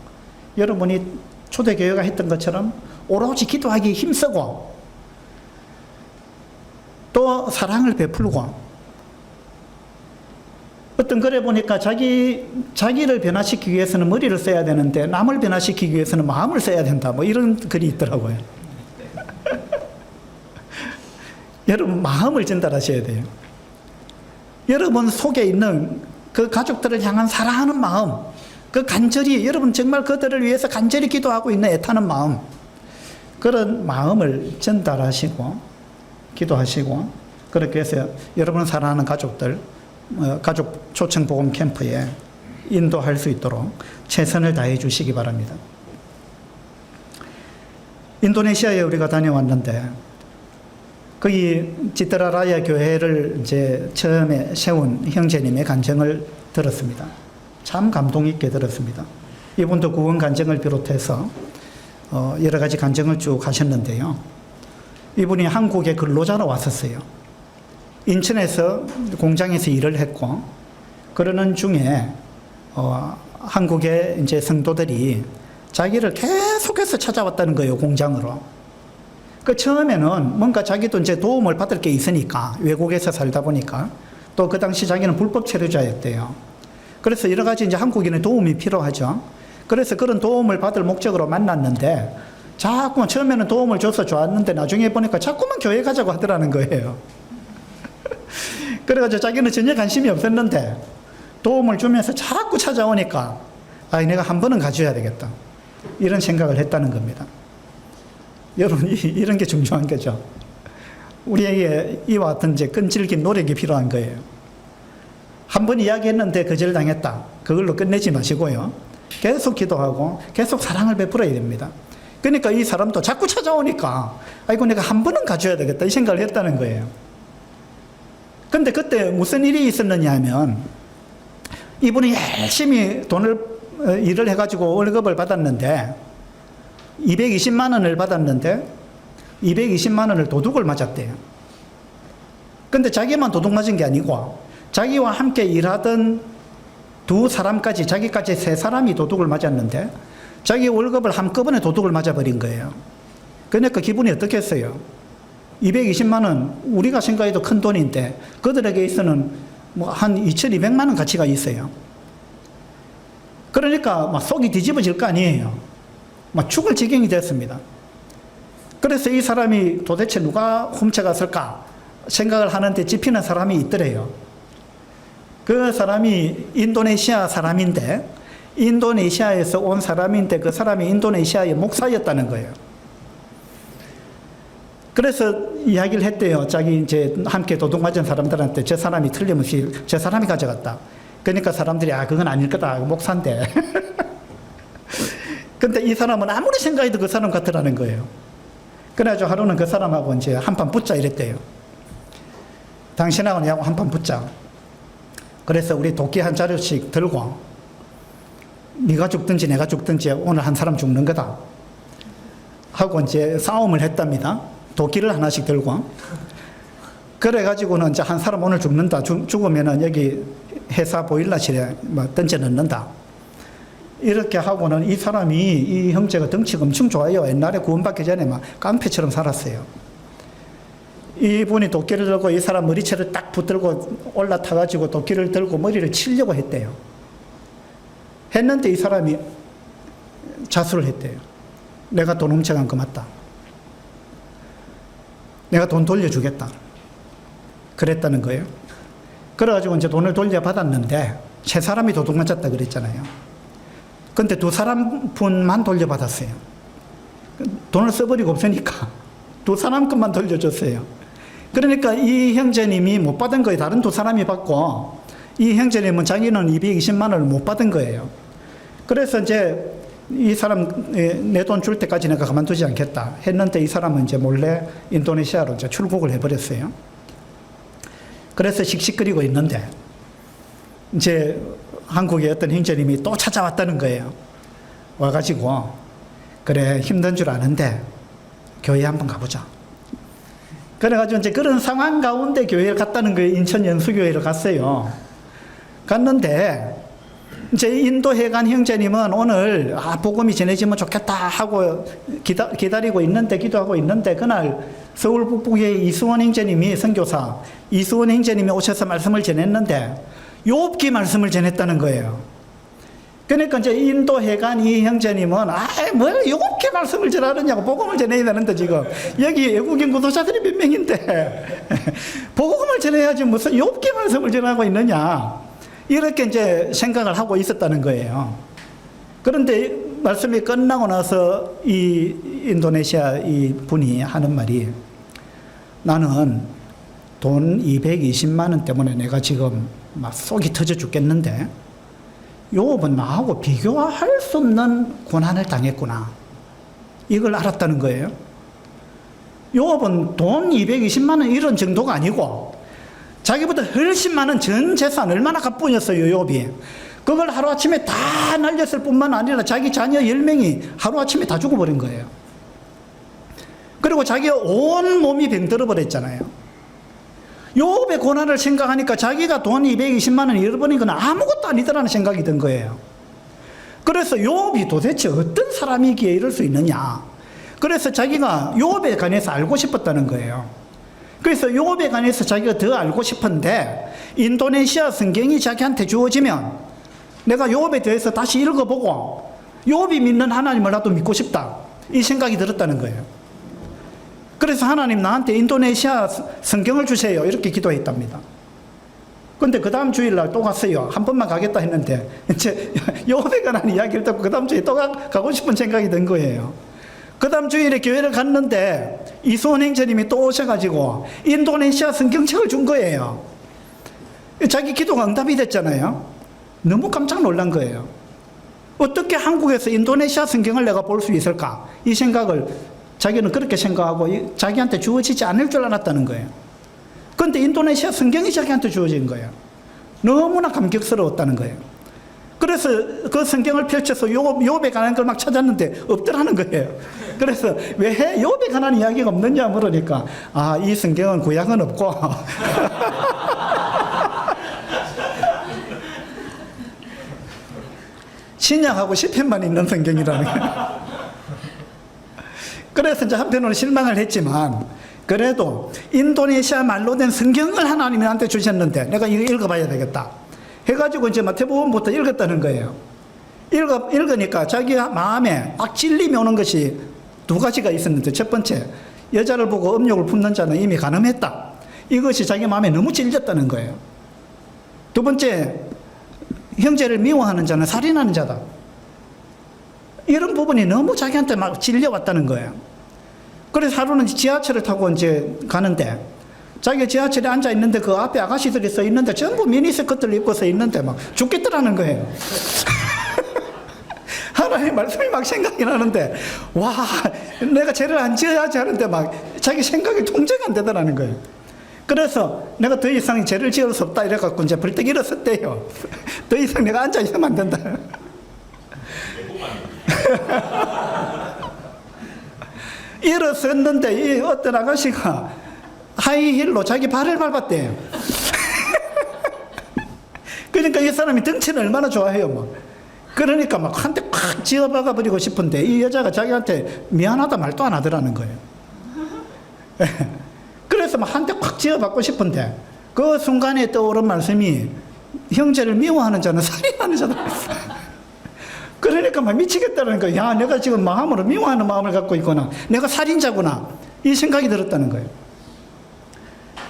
여러분이 초대교회가 했던 것처럼 오로지 기도하기에 힘쓰고 또 사랑을 베풀고, 어떤 글에 보니까 자기를 변화시키기 위해서는 머리를 써야 되는데 남을 변화시키기 위해서는 마음을 써야 된다, 뭐 이런 글이 있더라고요. 여러분 마음을 전달하셔야 돼요. 여러분 속에 있는 그 가족들을 향한 사랑하는 마음, 그 간절히 여러분 정말 그들을 위해서 간절히 기도하고 있는 애타는 마음, 그런 마음을 전달하시고 기도하시고 그렇게 해서 여러분 사랑하는 가족들 가족 초청 복음 캠프에 인도할 수 있도록 최선을 다해 주시기 바랍니다. 인도네시아에 우리가 다녀왔는데 거기 지트라라야 교회를 이제 처음에 세운 형제님의 간증을 들었습니다. 참 감동 있게 들었습니다. 이분도 구원 간증을 비롯해서 여러 가지 간증을 쭉 하셨는데요. 이분이 한국에 근로자로 왔었어요. 인천에서 공장에서 일을 했고 그러는 중에 한국의 이제 성도들이 자기를 계속해서 찾아왔다는 거예요, 공장으로. 그 처음에는 뭔가 자기도 이제 도움을 받을 게 있으니까, 외국에서 살다 보니까, 또 그 당시 자기는 불법 체류자였대요. 그래서 여러 가지 이제 한국인의 도움이 필요하죠. 그래서 그런 도움을 받을 목적으로 만났는데, 자꾸만 처음에는 도움을 줘서 좋았는데, 나중에 보니까 자꾸만 교회 가자고 하더라는 거예요. 그래가지고 자기는 전혀 관심이 없었는데, 도움을 주면서 자꾸 찾아오니까, 내가 한 번은 가줘야 되겠다. 이런 생각을 했다는 겁니다. 여러분, 이런 게 중요한 거죠. 우리에게 이와 같은 이제 끈질긴 노력이 필요한 거예요. 한 번 이야기했는데 거절당했다. 그걸로 끝내지 마시고요. 계속 기도하고 계속 사랑을 베풀어야 됩니다. 그러니까 이 사람도 자꾸 찾아오니까, 아이고, 내가 한 번은 가줘야 되겠다. 이 생각을 했다는 거예요. 근데 그때 무슨 일이 있었느냐 하면, 이분이 열심히 일을 해가지고 월급을 받았는데 220만 원을 받았는데 220만 원을 도둑을 맞았대요. 근데 자기만 도둑 맞은 게 아니고 자기와 함께 일하던 두 사람까지, 자기까지 세 사람이 도둑을 맞았는데 자기 월급을 한꺼번에 도둑을 맞아버린 거예요. 그러니까 기분이 어떻겠어요? 220만 원, 우리가 생각해도 큰 돈인데 그들에게 있어는 뭐 한 2,200만 원 가치가 있어요. 그러니까 막 속이 뒤집어질 거 아니에요. 막 죽을 지경이 됐습니다. 그래서 이 사람이 도대체 누가 훔쳐갔을까 생각을 하는데 집히는 사람이 있더래요. 그 사람이 인도네시아 사람인데, 인도네시아에서 온 사람인데 그 사람이 인도네시아의 목사였다는 거예요. 그래서 이야기를 했대요. 자기 이제 함께 도둑 맞은 사람들한테 저 사람이 틀림없이 저 사람이 가져갔다. 그러니까 사람들이 그건 아닐 거다. 목사인데. 근데 이 사람은 아무리 생각해도 그 사람 같으라는 거예요. 그래가지고 하루는 그 사람하고 이제 한판 붙자 이랬대요. 당신하고 내하고 한판 붙자. 그래서 우리 도끼 한 자루씩 들고 네가 죽든지 내가 죽든지 오늘 한 사람 죽는 거다 하고 이제 싸움을 했답니다. 도끼를 하나씩 들고. 그래가지고는 이제 한 사람 오늘 죽는다. 죽으면은 여기 회사 보일러실에 던져 넣는다. 이렇게 하고는 이 사람이, 이 형제가 덩치가 엄청 좋아요. 옛날에 구원받기 전에 막 깡패처럼 살았어요. 이분이 도끼를 들고 이 사람 머리채를 딱 붙들고 올라타가지고 도끼를 들고 머리를 치려고 했대요. 했는데 이 사람이 자수를 했대요. 내가 돈 훔쳐간 거 맞다. 내가 돈 돌려주겠다. 그랬다는 거예요. 그래가지고 이제 돈을 돌려받았는데 세 사람이 도둑 맞았다 그랬잖아요. 근데 두 사람 분만 돌려받았어요. 돈을 써버리고 없으니까 두 사람 것만 돌려줬어요. 그러니까 이 형제님이 못 받은 거에 다른 두 사람이 받고, 이 형제님은 자기는 220만 원을 못 받은 거예요. 그래서 이제 이 사람 내 돈 줄 때까지 내가 가만두지 않겠다 했는데 이 사람은 이제 몰래 인도네시아로 이제 출국을 해버렸어요. 그래서 씩씩거리고 있는데 이제 한국의 어떤 형제님이 또 찾아왔다는 거예요. 와가지고, 그래, 힘든 줄 아는데 교회 한번 가보자. 그래가지고 이제 그런 상황 가운데 교회를 갔다는 거예요. 인천 연수교회를 갔어요. 갔는데 이제 인도에 간 형제님은 오늘 복음이 전해지면 좋겠다 하고 기다리고 있는데, 기도하고 있는데, 그날 서울 북부의 이수원 형제님이, 선교사 이수원 형제님이 오셔서 말씀을 전했는데 욥기 말씀을 전했다는 거예요. 그러니까 이제 인도 해간 이 형제님은 뭘 이렇게 말씀을 전하느냐고 복음을 전해야 되는데 지금 여기 외국인 구독자들이 몇 명인데 복음을 전해야지 무슨 이렇게 말씀을 전하고 있느냐 이렇게 이제 생각을 하고 있었다는 거예요. 그런데 말씀이 끝나고 나서 이 인도네시아 이 분이 하는 말이 나는 돈 220만 원 때문에 내가 지금 막 속이 터져 죽겠는데 욥은 나하고 비교할 수 없는 고난을 당했구나. 이걸 알았다는 거예요. 욥은 돈 220만 원 이런 정도가 아니고 자기보다 훨씬 많은 전 재산 얼마나 가뿐이었어요, 욥이. 그걸 하루아침에 다 날렸을 뿐만 아니라 자기 자녀 10명이 하루아침에 다 죽어버린 거예요. 그리고 자기 온 몸이 병들어 버렸잖아요. 욥의 고난을 생각하니까 자기가 돈 220만 원 잃어버린 건 아무것도 아니더라는 생각이 든 거예요. 그래서 욥이 도대체 어떤 사람이기에 이럴 수 있느냐. 그래서 자기가 욥에 관해서 알고 싶었다는 거예요. 그래서 욥에 관해서 자기가 더 알고 싶은데 인도네시아 성경이 자기한테 주어지면 내가 욥에 대해서 다시 읽어보고 욥이 믿는 하나님을 나도 믿고 싶다. 이 생각이 들었다는 거예요. 그래서 하나님 나한테 인도네시아 성경을 주세요. 이렇게 기도했답니다. 근데 그 다음 주일날 또 갔어요. 한 번만 가겠다 했는데 이제 욥에 관한 이야기를 듣고 그 다음 주에 또 가고 싶은 생각이 든 거예요. 그 다음 주일에 교회를 갔는데 이수원 행제님이 또 오셔가지고 인도네시아 성경책을 준 거예요. 자기 기도가 응답이 됐잖아요. 너무 깜짝 놀란 거예요. 어떻게 한국에서 인도네시아 성경을 내가 볼 수 있을까? 이 생각을 자기는 그렇게 생각하고 자기한테 주어지지 않을 줄 알았다는 거예요. 그런데 인도네시아 성경이 자기한테 주어진 거예요. 너무나 감격스러웠다는 거예요. 그래서 그 성경을 펼쳐서 욥에 관한 걸 막 찾았는데 없더라는 거예요. 그래서 왜 욥에 관한 이야기가 없느냐 물으니까 이 성경은 구약은 없고 신약하고 시편만 있는 성경이라는 거예요. 그래서 이제 한편으로는 실망을 했지만 그래도 인도네시아 말로 된 성경을 하나님이 나한테 주셨는데 내가 이거 읽어봐야 되겠다 해가지고 이제 마태복음부터 읽었다는 거예요. 읽으니까 자기 마음에 막 찔림이 오는 것이 두 가지가 있었는데 첫 번째, 여자를 보고 음욕을 품는 자는 이미 간음했다. 이것이 자기 마음에 너무 찔렸다는 거예요. 두 번째, 형제를 미워하는 자는 살인하는 자다. 이런 부분이 너무 자기한테 막 찔려왔다는 거예요. 그래서 하루는 지하철을 타고 이제 가는데 자기가 지하철에 앉아 있는데 그 앞에 아가씨들이 서 있는데 전부 미니스커트를 입고 서 있는데 막 죽겠더라는 거예요. 하나님 말씀이 막 생각이 나는데 와 내가 죄를 안 지어야지 하는데 막 자기 생각이 통제가 안 되더라는 거예요. 그래서 내가 더 이상 죄를 지을 수 없다 이래갖고 이제 벌떡 일어섰대요. 더 이상 내가 앉아 있으면 안 된다. 일어섰는데 이 어떤 아가씨가 하이힐로 자기 발을 밟았대요. 그러니까 이 사람이 덩치는 얼마나 좋아해요 뭐. 그러니까 막 한 대 콱 쥐어박아 버리고 싶은데 이 여자가 자기한테 미안하다 말도 안 하더라는 거예요. 그래서 막 한 대 콱 쥐어박고 싶은데 그 순간에 떠오른 말씀이 형제를 미워하는 자는 살인하는 자다. 그러니까 막 미치겠다는 거예요. 야, 내가 지금 마음으로 미워하는 마음을 갖고 있구나. 내가 살인자구나. 이 생각이 들었다는 거예요.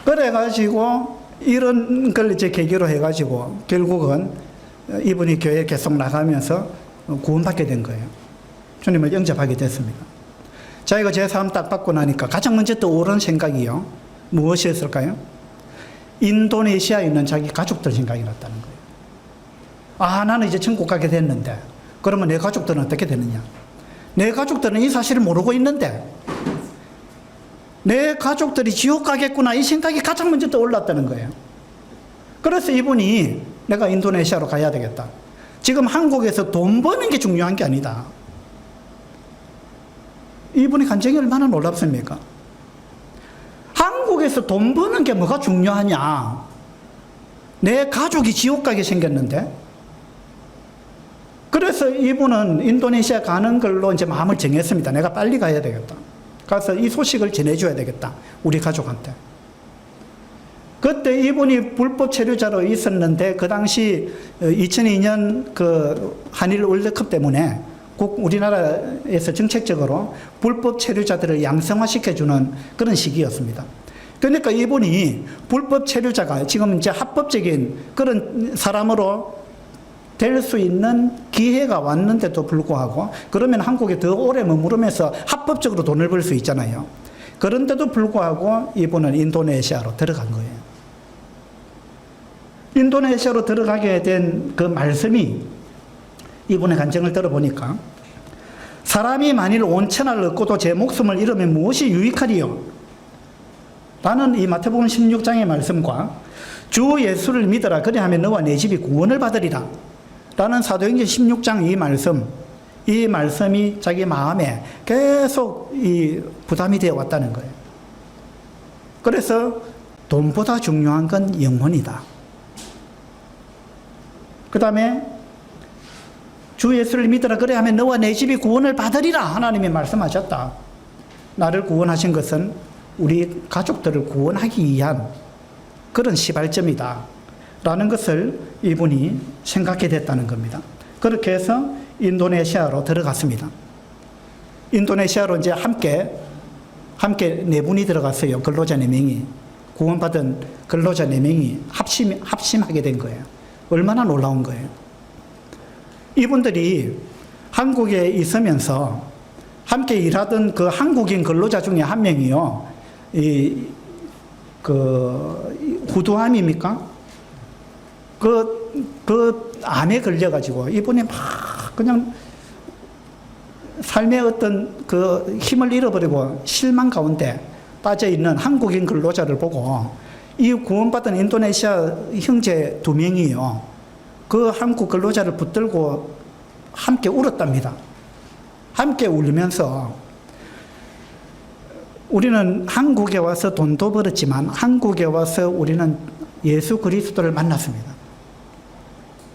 그래가지고 이런 걸 이제 계기로 해가지고 결국은 이분이 교회 계속 나가면서 구원받게 된 거예요. 주님을 영접하게 됐습니다. 자기가 제사함 딱 받고 나니까 가장 먼저 떠오른 생각이요. 무엇이었을까요? 인도네시아에 있는 자기 가족들 생각이 났다는 거예요. 나는 이제 천국 가게 됐는데 그러면 내 가족들은 어떻게 되느냐? 내 가족들은 이 사실을 모르고 있는데 내 가족들이 지옥 가겠구나 이 생각이 가장 먼저 떠올랐다는 거예요. 그래서 이분이 내가 인도네시아로 가야 되겠다. 지금 한국에서 돈 버는 게 중요한 게 아니다. 이분의 간증이 얼마나 놀랍습니까? 한국에서 돈 버는 게 뭐가 중요하냐? 내 가족이 지옥 가게 생겼는데 그래서 이분은 인도네시아 가는 걸로 이제 마음을 정했습니다. 내가 빨리 가야 되겠다. 가서 이 소식을 전해줘야 되겠다. 우리 가족한테. 그때 이분이 불법 체류자로 있었는데 그 당시 2002년 그 한일 월드컵 때문에 우리나라에서 정책적으로 불법 체류자들을 양성화시켜주는 그런 시기였습니다. 그러니까 이분이 불법 체류자가 지금 이제 합법적인 그런 사람으로 될 수 있는 기회가 왔는데도 불구하고 그러면 한국에 더 오래 머무르면서 합법적으로 돈을 벌 수 있잖아요. 그런데도 불구하고 이분은 인도네시아로 들어간 거예요. 인도네시아로 들어가게 된 그 말씀이 이분의 간증을 들어보니까 사람이 만일 온천을 얻고도 제 목숨을 잃으면 무엇이 유익하리요? 라는 이 마태복음 16장의 말씀과 주 예수를 믿어라 그리하면 너와 내 집이 구원을 받으리라 라는 사도행전 16장 이 말씀이 자기 마음에 계속 이 부담이 되어 왔다는 거예요. 그래서 돈보다 중요한 건 영혼이다. 그 다음에 주 예수를 믿어라 그래야하면 너와 내 집이 구원을 받으리라 하나님이 말씀하셨다. 나를 구원하신 것은 우리 가족들을 구원하기 위한 그런 시발점이다 라는 것을 이분이 생각게 됐다는 겁니다. 그렇게 해서 인도네시아로 들어갔습니다. 인도네시아로 이제 함께 네 분이 들어갔어요. 근로자 4명이. 구원받은 근로자 4명이 합심하게 된 거예요. 얼마나 놀라운 거예요. 이분들이 한국에 있으면서 함께 일하던 그 한국인 근로자 중에 한 명이요. 후두암입니까? 그 암에 걸려가지고 이분이 막 그냥 삶의 어떤 그 힘을 잃어버리고 실망 가운데 빠져있는 한국인 근로자를 보고 이 구원받은 인도네시아 형제 2명이요. 그 한국 근로자를 붙들고 함께 울었답니다. 함께 울면서 우리는 한국에 와서 돈도 벌었지만 한국에 와서 우리는 예수 그리스도를 만났습니다.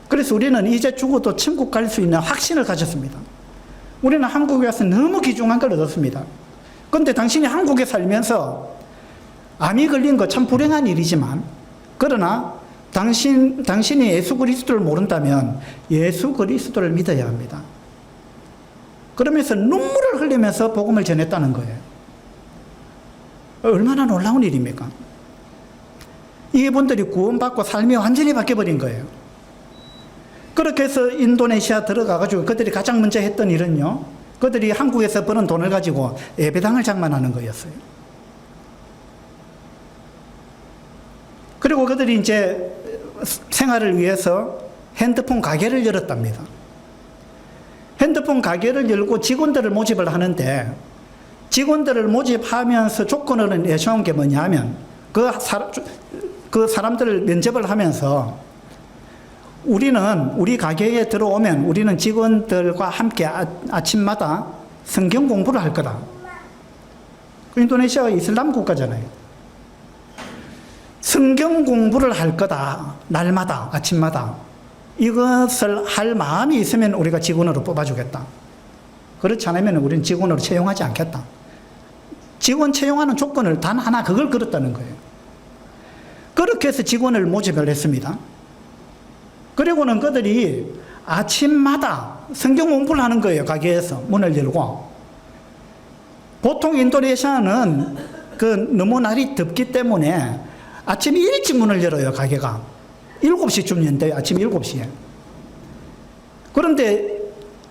그래서 우리는 이제 죽어도 천국 갈 수 있는 확신을 가졌습니다. 우리는 한국에 와서 너무 귀중한 걸 얻었습니다. 그런데 당신이 한국에 살면서 암이 걸린 거 참 불행한 일이지만 그러나 당신이 예수 그리스도를 모른다면 예수 그리스도를 믿어야 합니다. 그러면서 눈물을 흘리면서 복음을 전했다는 거예요. 얼마나 놀라운 일입니까? 이분들이 구원받고 삶이 완전히 바뀌어버린 거예요. 그렇게 해서 인도네시아 들어가가지고 그들이 가장 먼저 했던 일은요, 그들이 한국에서 버는 돈을 가지고 예배당을 장만하는 거였어요. 그리고 그들이 이제 생활을 위해서 핸드폰 가게를 열었답니다. 핸드폰 가게를 열고 직원들을 모집을 하는데 직원들을 모집하면서 조건을 내세운 게 뭐냐면 그 사람들을 면접을 하면서 우리 가게에 들어오면 우리는 직원들과 함께 아침마다 성경 공부를 할 거다. 인도네시아가 이슬람 국가잖아요. 성경 공부를 할 거다. 날마다, 아침마다. 이것을 할 마음이 있으면 우리가 직원으로 뽑아주겠다. 그렇지 않으면 우리는 직원으로 채용하지 않겠다. 직원 채용하는 조건을 단 하나 그걸 걸었다는 거예요. 그렇게 해서 직원을 모집을 했습니다. 그리고는 그들이 아침마다 성경 공부를 하는 거예요. 가게에서 문을 열고. 보통 인도네시아는 너무 날이 덥기 때문에 아침 일찍 문을 열어요. 가게가 7시쯤 연대요. 아침 7시에. 그런데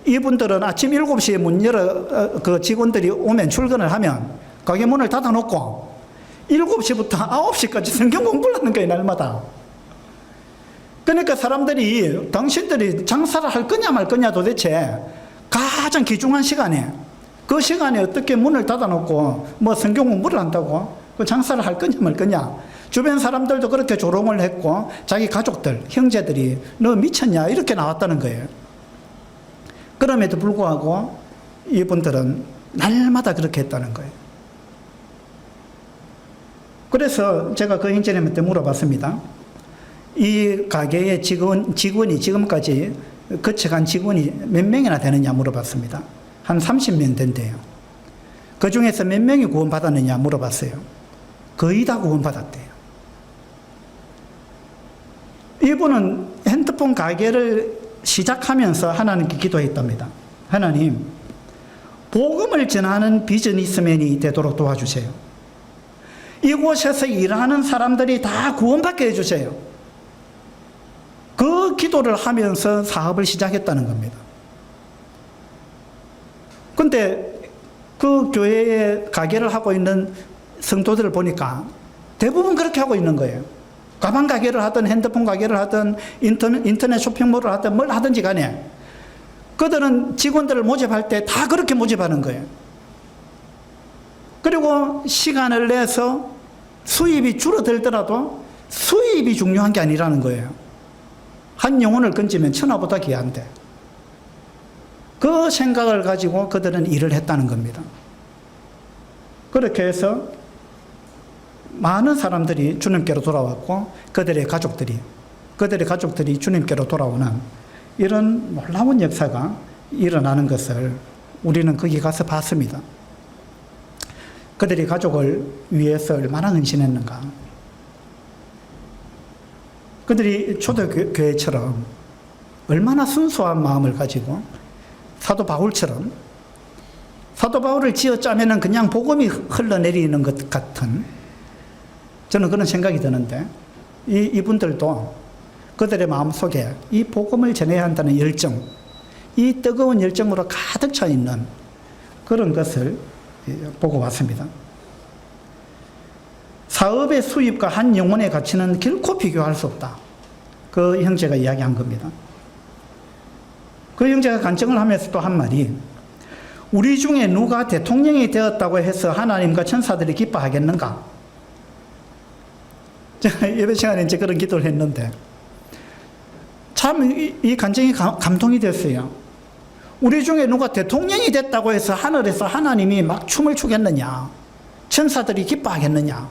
이분들은 아침 7시에 문 열어 그 직원들이 오면 출근을 하면 가게 문을 닫아놓고 7시부터 9시까지 성경 공부를 하는 거예요. 날마다. 그러니까 사람들이 당신들이 장사를 할 거냐 말 거냐 도대체 가장 귀중한 시간에 그 시간에 어떻게 문을 닫아놓고 뭐 성경 공부를 한다고 그 장사를 할 거냐 말 거냐. 주변 사람들도 그렇게 조롱을 했고 자기 가족들, 형제들이 너 미쳤냐 이렇게 나왔다는 거예요. 그럼에도 불구하고 이분들은 날마다 그렇게 했다는 거예요. 그래서 제가 그 형제님한테 물어봤습니다. 이 가게의 직원이 지금까지 거쳐간 직원이 몇 명이나 되느냐 물어봤습니다. 한 30명 된대요. 그 중에서 몇 명이 구원받았느냐 물어봤어요. 거의 다 구원받았대요. 이분은 핸드폰 가게를 시작하면서 하나님께 기도했답니다. 하나님, 복음을 전하는 비즈니스맨이 되도록 도와주세요. 이곳에서 일하는 사람들이 다 구원받게 해주세요. 그 기도를 하면서 사업을 시작했다는 겁니다. 근데 그 교회에 가게를 하고 있는 성도들을 보니까 대부분 그렇게 하고 있는 거예요. 가방 가게를 하든 핸드폰 가게를 하든 인터넷 쇼핑몰을 하든 뭘 하든지 간에 그들은 직원들을 모집할 때 다 그렇게 모집하는 거예요. 그리고 시간을 내서 수입이 줄어들더라도 수입이 중요한 게 아니라는 거예요. 한 영혼을 건지면 천하보다 귀한데 그 생각을 가지고 그들은 일을 했다는 겁니다. 그렇게 해서 많은 사람들이 주님께로 돌아왔고 그들의 가족들이 주님께로 돌아오는 이런 놀라운 역사가 일어나는 것을 우리는 거기 가서 봤습니다. 그들이 가족을 위해서 얼마나 헌신했는가. 그들이 초대교회처럼 얼마나 순수한 마음을 가지고 사도 바울처럼 사도 바울을 쥐어짜면은 그냥 복음이 흘러내리는 것 같은 저는 그런 생각이 드는데 이분들도 그들의 마음속에 이 복음을 전해야 한다는 열정, 이 뜨거운 열정으로 가득 차 있는 그런 것을 보고 왔습니다. 사업의 수입과 한 영혼의 가치는 결코 비교할 수 없다. 그 형제가 이야기한 겁니다. 그 형제가 간증을 하면서 또 한 말이 우리 중에 누가 대통령이 되었다고 해서 하나님과 천사들이 기뻐하겠는가? 제가 예배 시간에 이제 그런 기도를 했는데 참 이 간증이 감동이 됐어요. 우리 중에 누가 대통령이 됐다고 해서 하늘에서 하나님이 막 춤을 추겠느냐? 천사들이 기뻐하겠느냐?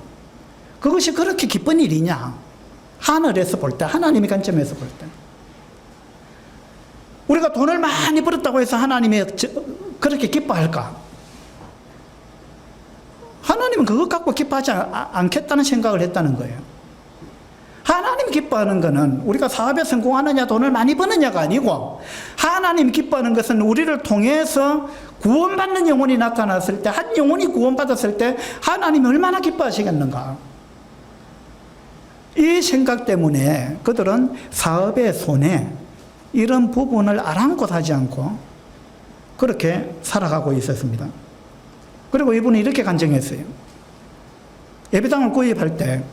그것이 그렇게 기쁜 일이냐? 하늘에서 볼 때, 하나님의 관점에서 볼 때. 우리가 돈을 많이 벌었다고 해서 하나님이 그렇게 기뻐할까? 하나님은 그것 갖고 기뻐하지 않겠다는 생각을 했다는 거예요. 하나님 기뻐하는 것은 우리가 사업에 성공하느냐 돈을 많이 버느냐가 아니고 하나님 기뻐하는 것은 우리를 통해서 구원받는 영혼이 나타났을 때 한 영혼이 구원받았을 때 하나님이 얼마나 기뻐하시겠는가. 이 생각 때문에 그들은 사업의 손에 이런 부분을 아랑곳하지 않고 그렇게 살아가고 있었습니다. 그리고 이분이 이렇게 간증했어요. 예배당을 구입할 때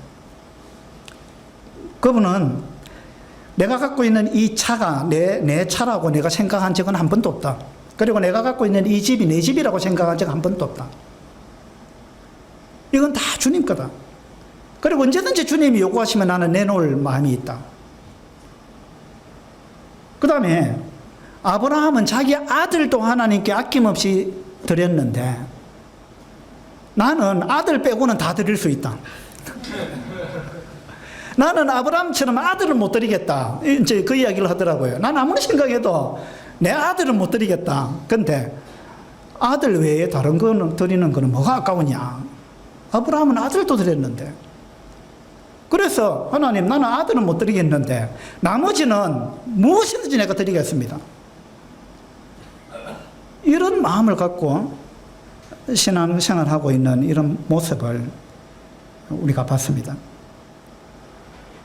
그분은 내가 갖고 있는 이 차가 내 차라고 내가 생각한 적은 한 번도 없다. 그리고 내가 갖고 있는 이 집이 내 집이라고 생각한 적은 한 번도 없다. 이건 다 주님 거다. 그리고 언제든지 주님이 요구하시면 나는 내놓을 마음이 있다. 그 다음에 아브라함은 자기 아들도 하나님께 아낌없이 드렸는데 나는 아들 빼고는 다 드릴 수 있다. 나는 아브라함처럼 아들을 못 드리겠다. 이제 그 이야기를 하더라고요. 난 아무리 생각해도 내 아들은 못 드리겠다. 근데 아들 외에 다른 거는 드리는 거는 뭐가 아까우냐. 아브라함은 아들도 드렸는데. 그래서 하나님 나는 아들은 못 드리겠는데 나머지는 무엇이든지 내가 드리겠습니다. 이런 마음을 갖고 신앙생활하고 있는 이런 모습을 우리가 봤습니다.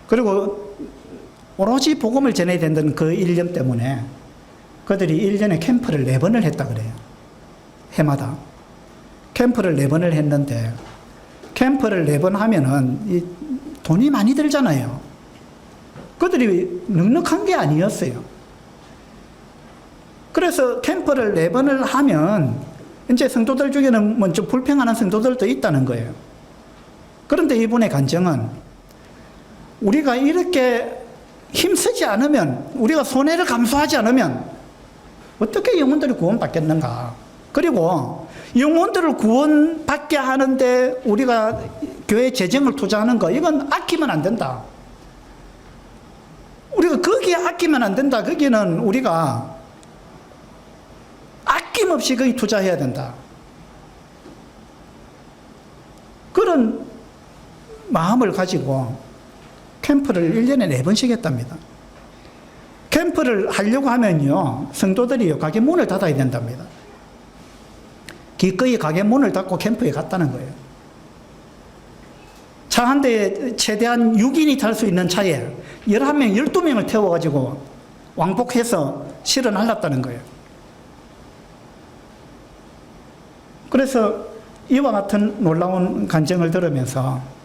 그리고 오로지 복음을 전해야 된다는 그 일념 때문에 그들이 1년에 캠프를 4번을 했다 그래요. 해마다. 캠프를 4번을 했는데 캠프를 4번 하면은 이 돈이 많이 들잖아요. 그들이 넉넉한 게 아니었어요. 그래서 캠프를 4번을 하면 이제 성도들 중에는 먼저 불평하는 성도들도 있다는 거예요. 그런데 이분의 간증은 우리가 이렇게 힘쓰지 않으면, 우리가 손해를 감수하지 않으면 어떻게 영혼들이 구원받겠는가. 그리고 영혼들을 구원받게 하는데 우리가 교회 재정을 투자하는 거, 이건 아끼면 안 된다. 우리가 거기에 아끼면 안 된다. 거기는 우리가 아낌없이 거기 투자해야 된다. 그런 마음을 가지고 캠프를 1년에 4번씩 했답니다. 캠프를 하려고 하면요, 성도들이 가게 문을 닫아야 된답니다. 기꺼이 가게 문을 닫고 캠프에 갔다는 거예요. 차 한 대에 최대한 6인이 탈 수 있는 차에 11명, 12명을 태워가지고 왕복해서 실어 날랐다는 거예요. 그래서 이와 같은 놀라운 간증을 들으면서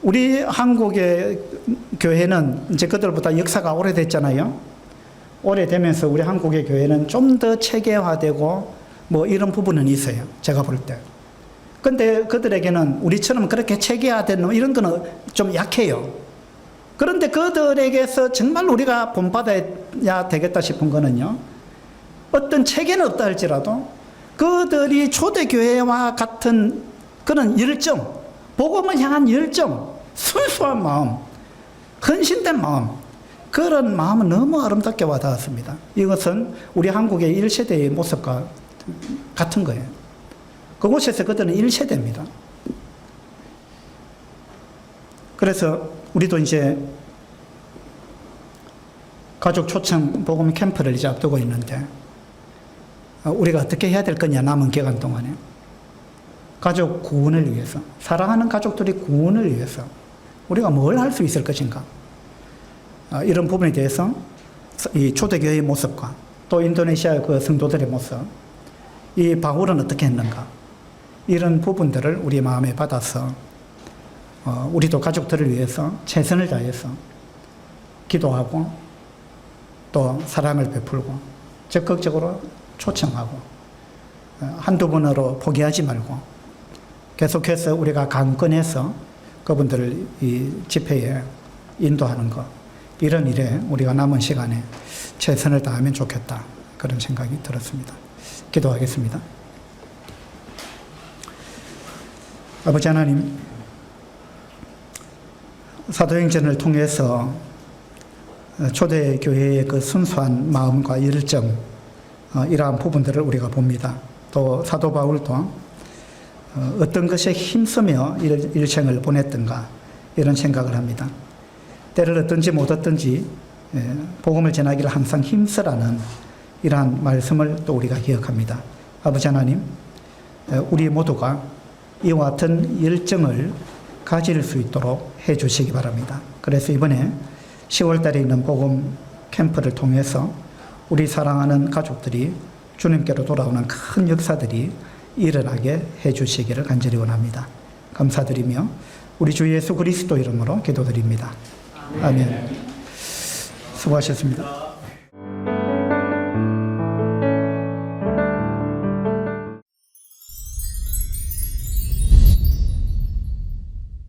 우리 한국의 교회는 이제 그들보다 역사가 오래됐잖아요. 오래되면서 우리 한국의 교회는 좀 더 체계화되고 뭐 이런 부분은 있어요. 제가 볼 때. 근데 그들에게는 우리처럼 그렇게 체계화된 이런 거는 좀 약해요. 그런데 그들에게서 정말 우리가 본받아야 되겠다 싶은 거는요, 어떤 체계는 없다 할지라도 그들이 초대교회와 같은 그런 열정, 복음을 향한 열정, 순수한 마음, 헌신된 마음, 그런 마음은 너무 아름답게 와닿았습니다. 이것은 우리 한국의 1세대의 모습과 같은 거예요. 그곳에서 그들은 1세대입니다. 그래서 우리도 이제 가족 초청 복음 캠프를 이제 앞두고 있는데, 우리가 어떻게 해야 될 거냐, 남은 기간 동안에. 가족 구원을 위해서, 사랑하는 가족들이 구원을 위해서 우리가 뭘 할 수 있을 것인가. 이런 부분에 대해서 이 초대교회의 모습과 또 인도네시아 그 성도들의 모습, 이 바울은 어떻게 했는가, 이런 부분들을 우리 마음에 받아서 우리도 가족들을 위해서 최선을 다해서 기도하고 또 사랑을 베풀고 적극적으로 초청하고 한두 번으로 포기하지 말고 계속해서 우리가 강권해서 그분들을 이 집회에 인도하는 것, 이런 일에 우리가 남은 시간에 최선을 다하면 좋겠다, 그런 생각이 들었습니다. 기도하겠습니다. 아버지 하나님, 사도행전을 통해서 초대교회의 그 순수한 마음과 열정, 이러한 부분들을 우리가 봅니다. 또 사도 바울도 어떤 것에 힘쓰며 일생을 보냈던가, 이런 생각을 합니다. 때를 얻든지 못 얻든지 복음을 전하기를 항상 힘쓰라는 이러한 말씀을 또 우리가 기억합니다. 아버지 하나님, 우리 모두가 이와 같은 열정을 가질 수 있도록 해 주시기 바랍니다. 그래서 이번에 10월 달에 있는 복음 캠프를 통해서 우리 사랑하는 가족들이 주님께로 돌아오는 큰 역사들이 일어나게 해 주시기를 간절히 원합니다. 감사드리며 우리 주 예수 그리스도 이름으로 기도드립니다. 아멘. 수고하셨습니다.